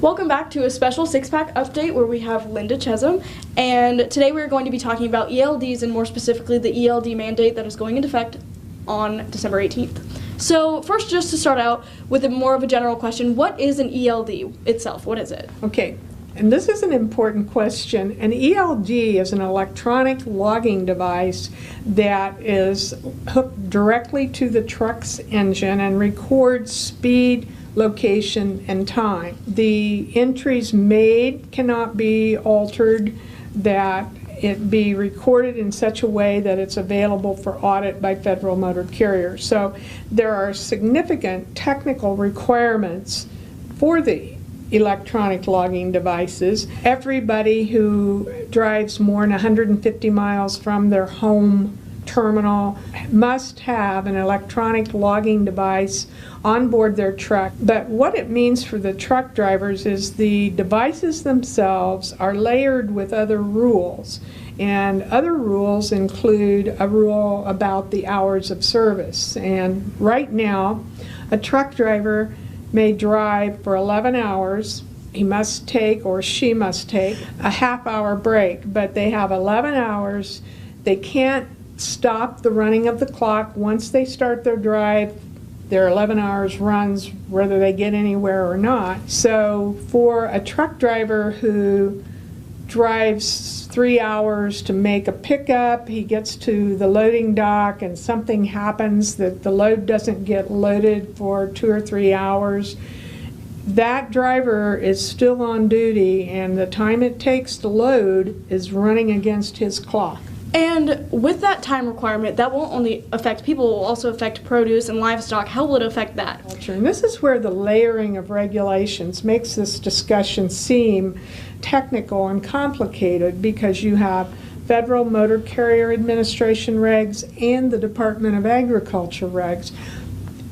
Welcome back to a special six-pack update where we have Linda Chisholm, and today we're going to be talking about ELDs and more specifically the ELD mandate that is going into effect on December 18th. So first, just to start out with more of a general question, what is an ELD itself? What is it? Okay, and this is an important question. An ELD is an electronic logging device that is hooked directly to the truck's engine and records speed, location, and time. The entries made cannot be altered, that it be recorded in such a way that it's available for audit by federal motor carriers. So there are significant technical requirements for the electronic logging devices. Everybody who drives more than 150 miles from their home terminal must have an electronic logging device on board their truck. But what it means for the truck drivers is the devices themselves are layered with other rules. And other rules include a rule about the hours of service. And right now, a truck driver may drive for 11 hours. He must take, or she must take, a half-hour break, but they have 11 hours. They can't stop the running of the clock. Once they start their drive, their 11 hours runs whether they get anywhere or not. So for a truck driver who drives 3 hours to make a pickup, he gets to the loading dock and something happens that the load doesn't get loaded for 2 or 3 hours, that driver is still on duty and the time it takes to load is running against his clock. And with that time requirement, that won't only affect people, it will also affect produce and livestock. How will it affect that? And this is where the layering of regulations makes this discussion seem technical and complicated, because you have Federal Motor Carrier Administration regs and the Department of Agriculture regs.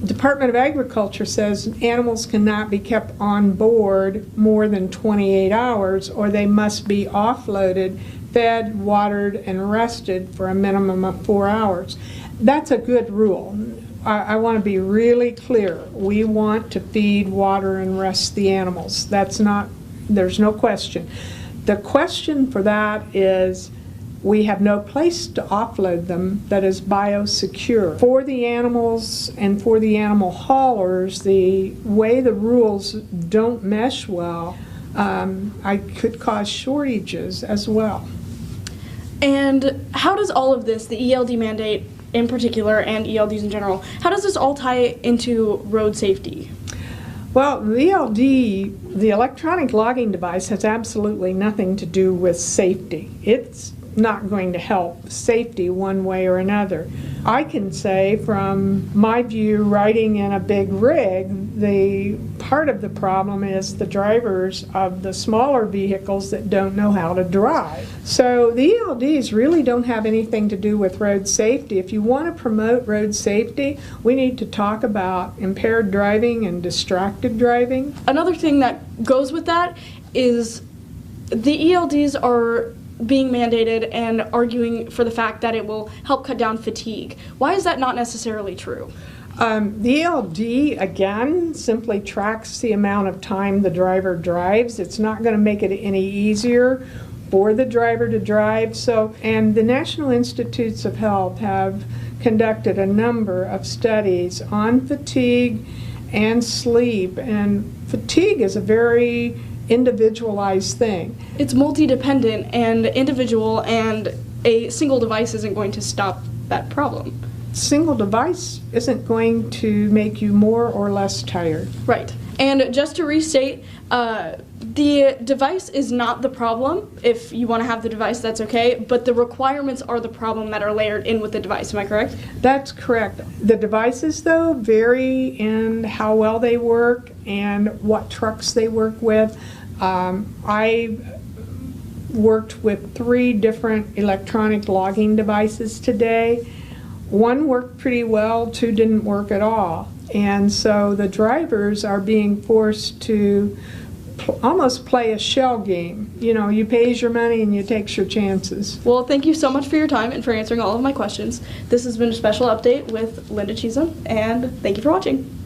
Department of Agriculture says animals cannot be kept on board more than 28 hours or they must be offloaded, fed, watered, and rested for a minimum of 4 hours. That's a good rule. I want to be really clear. We want to feed, water, and rest the animals. There's no question. The question for that is we have no place to offload them that is biosecure. For the animals and for the animal haulers, the way the rules don't mesh well, I could cause shortages as well. And how does all of this, the ELD mandate in particular and ELDs in general, how does this all tie into road safety? Well, the ELD, the electronic logging device, has absolutely nothing to do with safety. It's not going to help safety one way or another. I can say from my view, riding in a big rig, the part of the problem is the drivers of the smaller vehicles that don't know how to drive. So the ELDs really don't have anything to do with road safety. If you want to promote road safety, we need to talk about impaired driving and distracted driving. Another thing that goes with that is the ELDs are being mandated and arguing for the fact that it will help cut down fatigue. Why is that not necessarily true? The ELD, again, simply tracks the amount of time the driver drives. It's not going to make it any easier for the driver to drive. And the National Institutes of Health have conducted a number of studies on fatigue and sleep, and fatigue is a very individualized thing. It's multi-dependent and individual, and a single device isn't going to stop that problem. Single device isn't going to make you more or less tired. Right. And just to restate, the device is not the problem. If you want to have the device, that's okay, but the requirements are the problem that are layered in with the device. Am I correct? That's correct. The devices, though, vary in how well they work and what trucks they work with. I worked with 3 different electronic logging devices today. 1 worked pretty well, 2 didn't work at all. And so the drivers are being forced to almost play a shell game. You know, you pays your money and you takes your chances. Well, thank you so much for your time and for answering all of my questions. This has been a special update with Linda Chisholm, and thank you for watching.